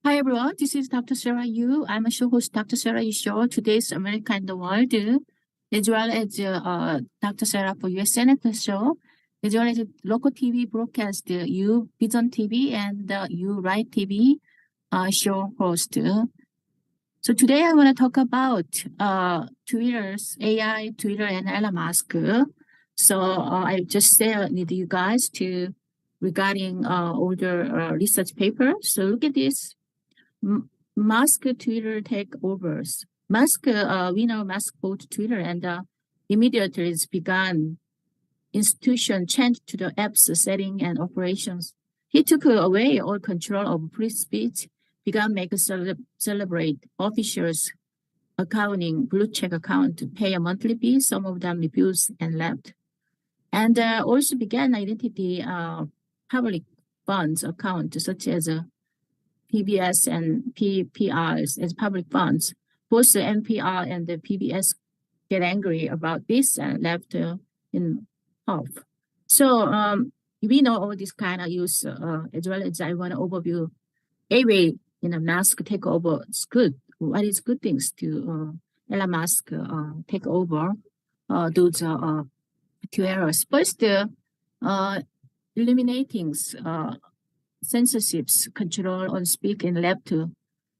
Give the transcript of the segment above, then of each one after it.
Hi everyone, this is Dr. Sarah Yu. I'm a show host, Dr. Sarah Yu Show, today's America and the World, as well as Dr. Sarah for US Senator Show, as well as local TV broadcast, U Vision TV and U Right TV show host. So today I want to talk about Twitter's AI, Twitter and Elon Musk. So I just shared with you guys regarding all the research papers. So look at this. Musk Twitter takeovers. We know Musk bought Twitter and immediately it's begun institution change to the app's setting and operations. He took away all control of free speech, began make celebrate officials accounting blue check account to pay a monthly fee. Some of them refused and left. And also began identity public funds account such as PBS and PPRs as public funds. Both the NPR and the PBS get angry about this and left in off. So we know all this kind of use as well as I want to overview a way Musk take over. It's good. What is good things to Elon Musk take over those QRs. First, eliminating censorships control on speak and left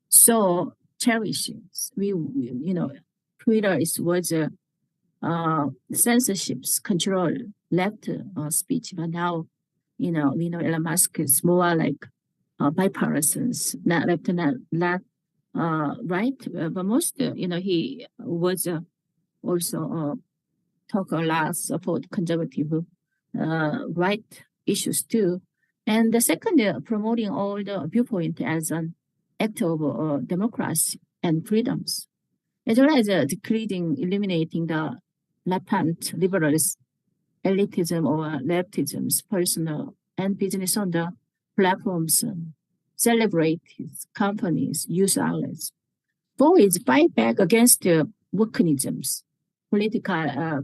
so cherishes. Twitter was censorships control left speech, but now we know Elon Musk is more like bipartisans, not left, not right. But most he was also talk a lot about conservative right issues too. And the second, promoting all the viewpoint as an act of democracy and freedoms, as well as eliminating the latent liberals, elitism or leftism's personal and business on the platforms, celebrate his companies, use outlets. Four is fight back against the mechanisms, political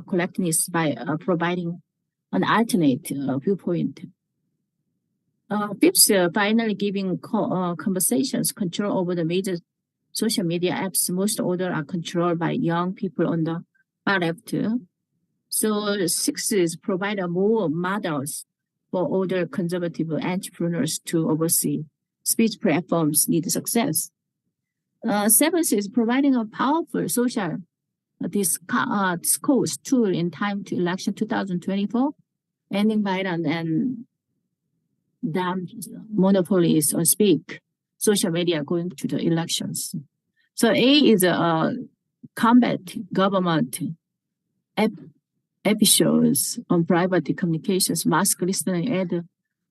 correctness by providing an alternate viewpoint. Fifth, finally giving conversations control over the major social media apps. Most order are controlled by young people on the far left. So sixth is provide more models for older conservative entrepreneurs to oversee. Speech platforms need success. Seventh is providing a powerful social discourse tool in time to election 2024, ending Biden and damn monopolies on speak, social media going to the elections. So A is combat government episodes on private communications. Musk listening add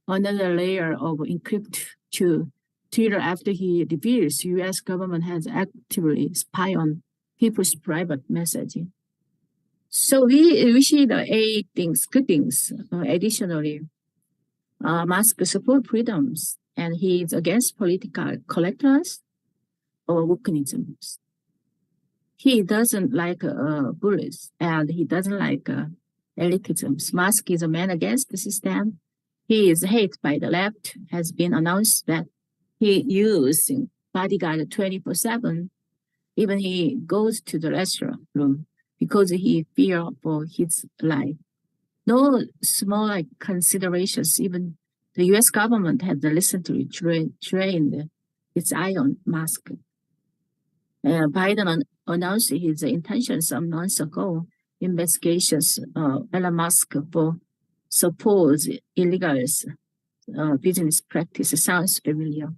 another layer of encrypt to Twitter after he reveals U.S. government has actively spied on people's private messaging. So we see the A things, good things. Additionally, Musk support freedoms and he is against political correctness or mechanisms. He doesn't like bullies and he doesn't like elitism. Musk is a man against the system. He is hated by the left. Has been announced that he using bodyguard 24/7. Even he goes to the restaurant room because he fear for his life. No small considerations. Even the U.S. government has recently trained its eye on Musk. Biden announced his intentions some months ago. Investigations Elon Musk for supposed illegal business practice sounds familiar.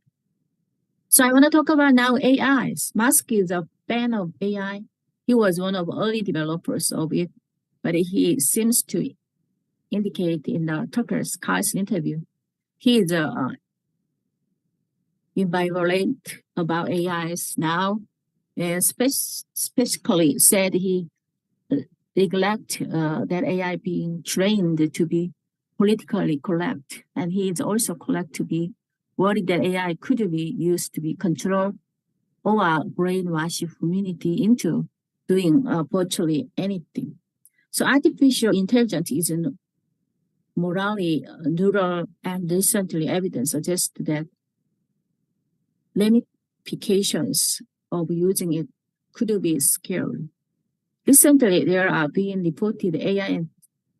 So I want to talk about now AIs. Musk is a fan of AI. He was one of early developers of it, but he seems to indicate in the Tucker Carlson interview, he is ambivalent about AIs now, and specifically said he neglect that AI being trained to be politically correct, and he is also correct to be worried that AI could be used to be control or brainwash humanity into doing virtually anything. So artificial intelligence is morally neutral, and recently evidence suggests that ramifications of using it could be scary. Recently, there are being reported AI and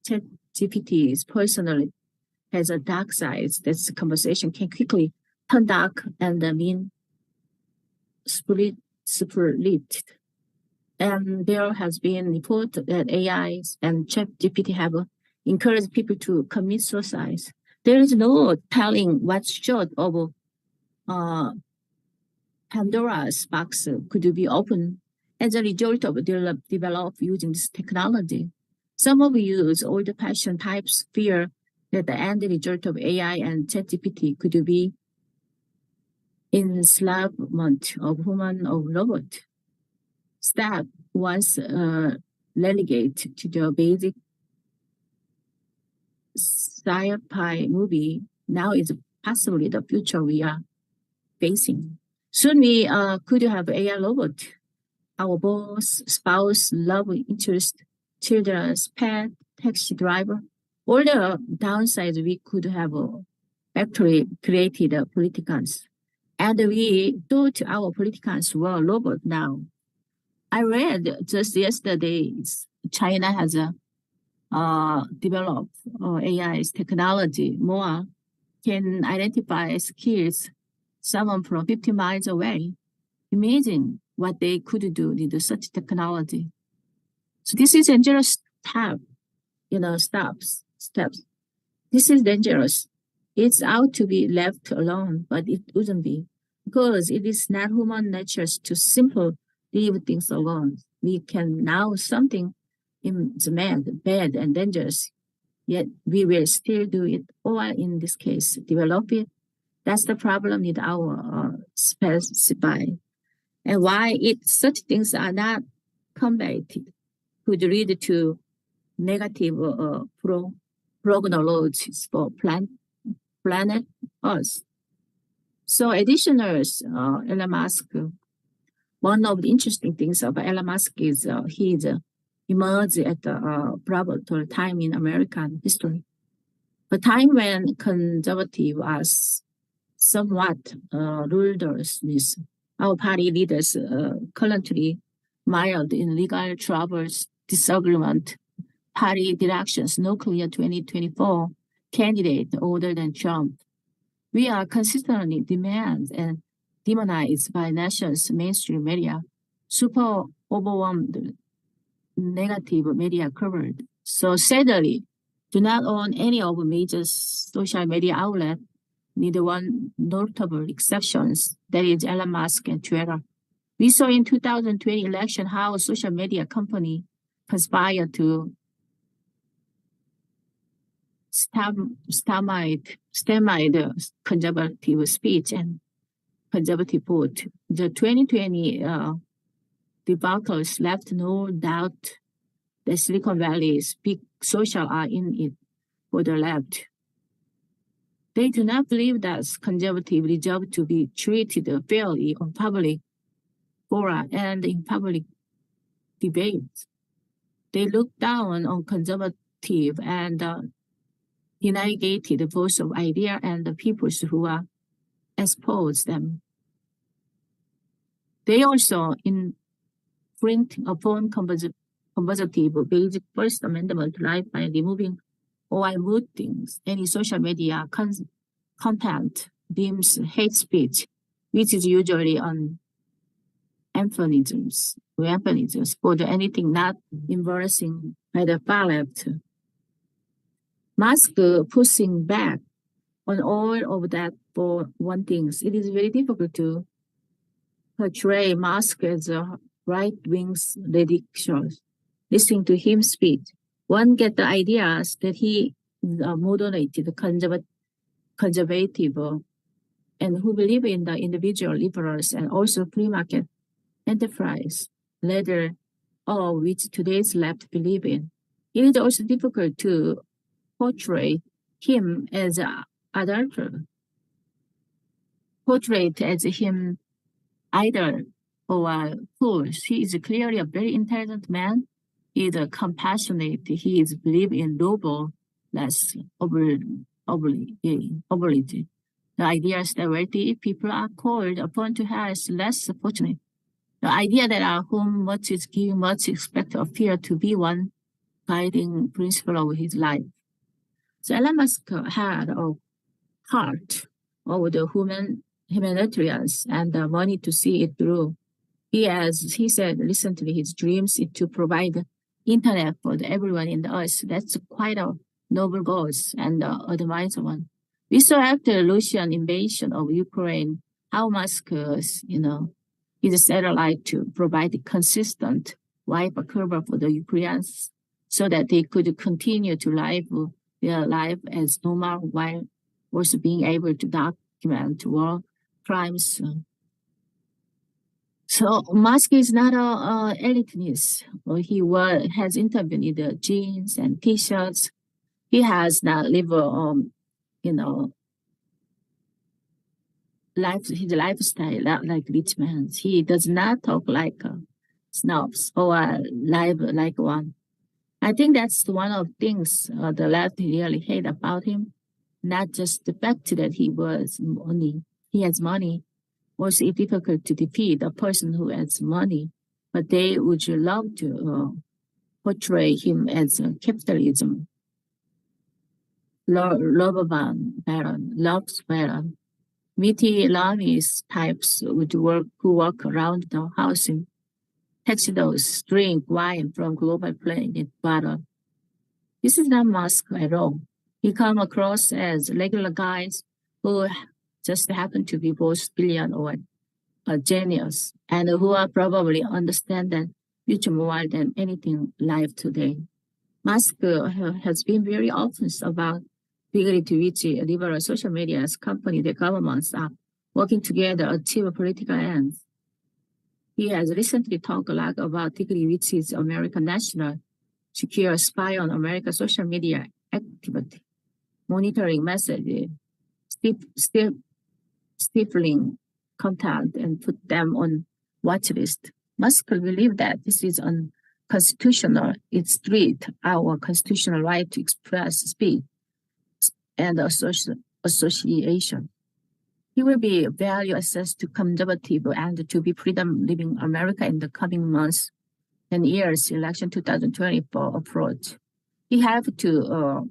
ChatGPT personally has a dark side. That conversation can quickly turn dark and mean split. And there has been report that AI and ChatGPT have encouraged people to commit suicide. There is no telling what short of Pandora's box could be opened as a result of develop using this technology. Some of you old-fashioned types fear that the end result of AI and ChatGPT could be enslavement of human or robot. Staff once relegated to the basic sci-fi movie now is possibly the future we are facing. Soon we could have AI robot, our boss, spouse, love interest, children's pet, taxi driver. All the downsides we could have actually created politicians. And we thought our politicians were robot now. I read just yesterday China has developed AI's technology more can identify skills someone from 50 miles away. Imagine what they could do with such technology. So this is dangerous steps. This is dangerous. It's out to be left alone, but it wouldn't be, because it is not human nature to simply leave things alone. We can now something in the bad and dangerous, yet we will still do it, or in this case, develop it. That's the problem with our specify. And why such things are not combated could lead to negative prognosis for planet Earth. So additionally, Elon Musk, one of the interesting things about Elon Musk is he emerged at a pivotal time in American history, a time when conservative was somewhat rulers. Our party leaders currently mired in legal troubles, disagreement, party directions, no clear 2024 candidate other than Trump. We are consistently demanded and demonized by nation's mainstream media, super overwhelmed negative media covered. So sadly, do not own any of major social media outlets, neither one notable exceptions, that is Elon Musk and Twitter. We saw in 2020 election how a social media company conspired to stymied conservative speech and conservative vote. The 2020 debacles left no doubt that Silicon Valley's big social are in it for the left. They do not believe that conservatives deserve to be treated fairly on public fora and in public debates. They look down on conservative and denegated the voice of idea and the peoples who are exposed them. They also infringe upon conservative basic First Amendment right by removing or muting any social media content deems hate speech, which is usually on euphemisms for anything not embarrassing by the far left. Musk pushing back on all of that for one thing. It is very difficult to portray Musk as a right-wing ridiculous. Listening to him speak, one gets the ideas that he is a moderated conservative and who believe in the individual liberals and also free market enterprise, latter of which today's left believe in. It is also difficult to portray him as an adulterer, portrayed as him either or a fool. He is clearly a very intelligent man. He is compassionate. He is believe in noble less overly. The idea is that wealthy people are called upon to have less fortunate. The idea that our whom much is given, much expect appear to be one guiding principle of his life. So Elon Musk had a heart of the humanitarians and the money to see it through. As he said recently, his dreams is to provide internet for everyone in the earth. That's quite a noble goal and admired one. We saw after Russian invasion of Ukraine how Musk, his satellite to provide consistent Wi-Fi cover for the Ukrainians so that they could continue to live their life as normal while also being able to document war crimes. So Musk is not a elitist. He has intervened in the jeans and t-shirts. He has not lived, his lifestyle like rich man. He does not talk like snobs or live like one. I think that's one of the things the left really hate about him. Not just the fact that he has money, was it difficult to defeat a person who has money, but they would love to portray him as a capitalism, loves baron. Meaty Elonist types who work around the housing, tuxedos, drink wine from global planet bottle. This is not Musk at all. He come across as regular guys who just happen to be both brilliant or a genius and who are probably understand that future more than anything live today. Musk has been very often about degree to which liberal social media's company, the governments are working together to achieve political ends. He has recently talked a lot about degree which is American national secure spy on American social media activity, monitoring messages, stifling content, and put them on watch list. Musk believe that this is unconstitutional. It stripped our constitutional right to express speech and association. He will be value assessed to conservative and to be freedom living America in the coming months and years election 2024 approach. He have to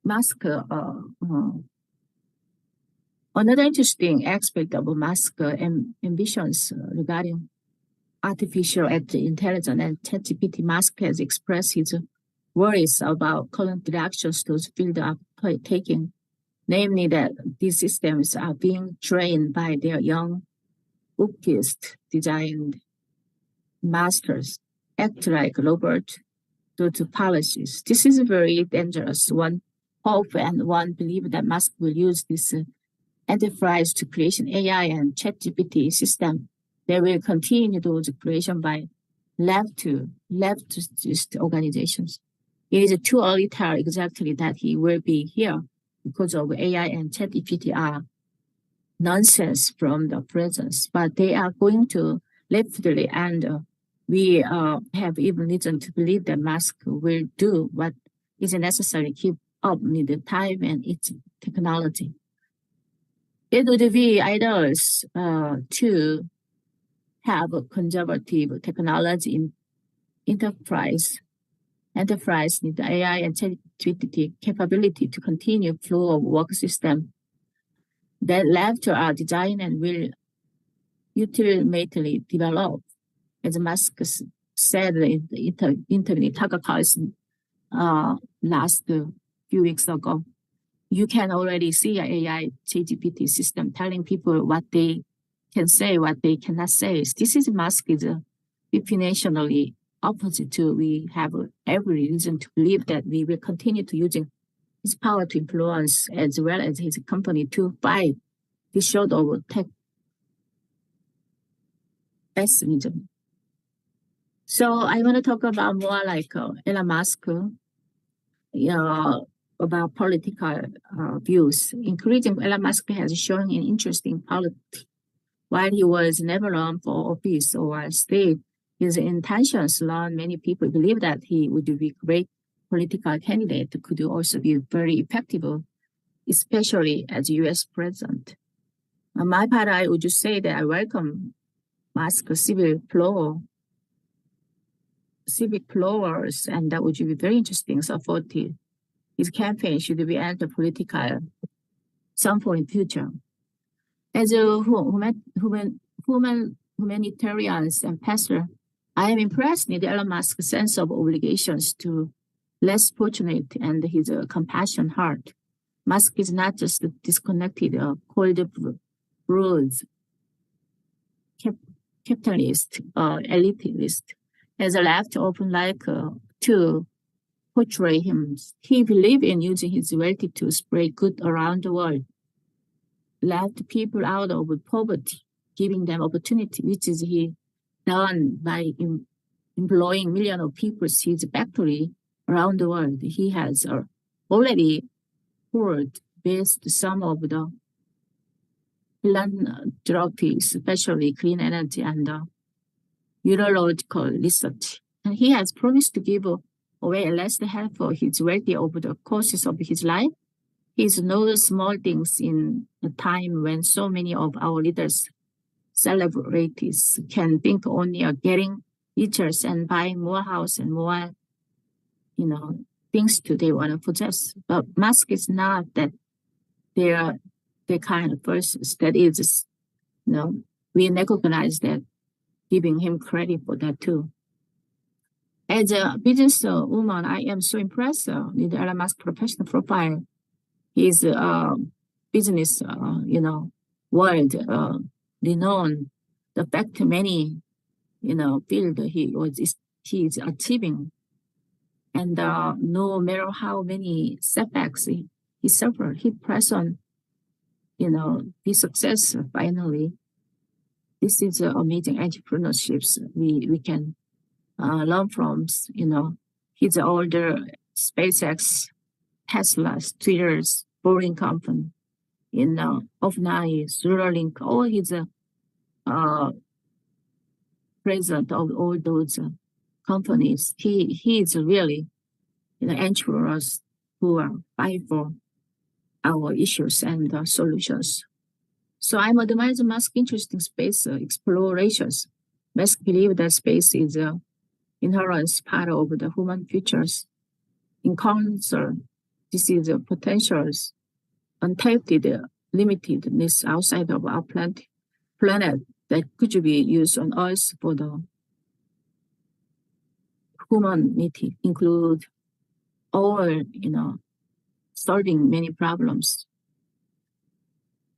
Musk another interesting aspect of Musk ambitions regarding artificial intelligence and ChatGPT. Musk has expressed his worries about current directions those fields are taking, namely that these systems are being trained by their young, bookist designed masters, act like robot due to policies. This is very dangerous. One hope and one believe that Musk will use this enterprise to create an AI and ChatGPT system. They will continue those creation by leftist organizations. It is too early to tell exactly that he will be here because of AI and ChatGPT are nonsense from the presence, but they are going to rapidly, and we have even reason to believe that Musk will do what is necessary to keep up with the time and its technology. It would be idols to have a conservative technology in enterprise need AI and ChatGPT capability to continue flow of work system that left are designed and will ultimately develop. As Musk said in the interview, Tucker Carlson last few weeks ago, you can already see an AI ChatGPT system telling people what they can say, what they cannot say. This is Musk is definitionally opposite to. We have every reason to believe that we will continue to using his power to influence as well as his company to fight this sort of tech pessimism. So I want to talk about more like Elon Musk, about political views. Increasing Elon Musk has shown an interest in politics. While he was never run for office or stayed his intentions, Elon, many people believe that he would be a great political candidate, could also be very effective, especially as U.S. president. On my part, I would just say that I welcome Musk's civic flowers, and that would be very interesting. So for his campaign should be enter political some point in future. As a humanitarians and pastor, I am impressed with Elon Musk's sense of obligations to less fortunate and his compassion heart. Musk is not just a disconnected, cold-blooded capitalist, elitist, as a left open like to portray him. He believed in using his wealth to spread good around the world, left people out of poverty, giving them opportunity, which is he done by employing millions of people to his factory around the world. He has already poured based some of the philanthropy, especially clean energy and neurological research. And he has promised to give away less than half of his wealth over the course of his life. It's no small things in a time when so many of our leaders, celebrities, can think only of getting richer and buying more house and more, things they want to possess. But Musk is not that. They're the kind of person that is, we recognize that, giving him credit for that too. As a business woman, I am so impressed with Elon Musk's professional profile. His business, world renowned. The fact many, field he is achieving, and no matter how many setbacks he suffered, he pressed on, his success finally. This is amazing entrepreneurship we can learn from, his older SpaceX, Tesla's, Twitter's, Boring Company, OpenAI, Neuralink, all his president of all those companies. He is really, entrepreneurs who are fighting for our issues and solutions. So I'm admiring Musk's interesting space explorations. Musk believes that space is an inherent part of the human futures. In concert, this is a potentials, untapped limitedness outside of our planet that could be used on Earth for the humanity, include all, solving many problems.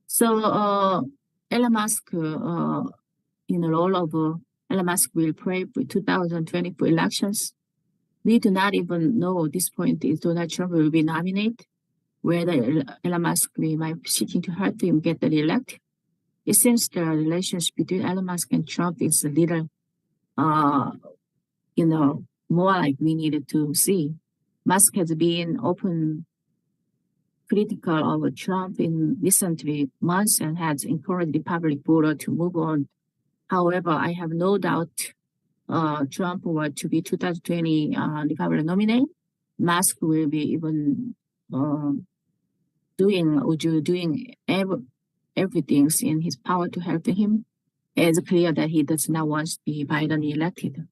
So Elon Musk, role of Elon Musk will pray for 2024 elections. We do not even know at this point if Donald Trump will be nominated, whether Elon Musk might be seeking to help him get elected. It seems the relationship between Elon Musk and Trump is a little, more like we needed to see. Musk has been open critical of Trump in recent months and has encouraged the public voter to move on. However, I have no doubt Trump were to be 2020 Republican nominee, Musk will be even doing everything in his power to help him. It's clear that he does not want to be Biden elected.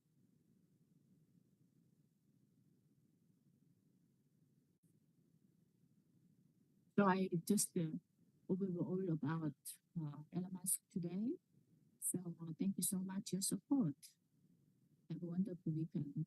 So I just overall about Elon Musk today. So thank you so much for your support. Have a wonderful weekend.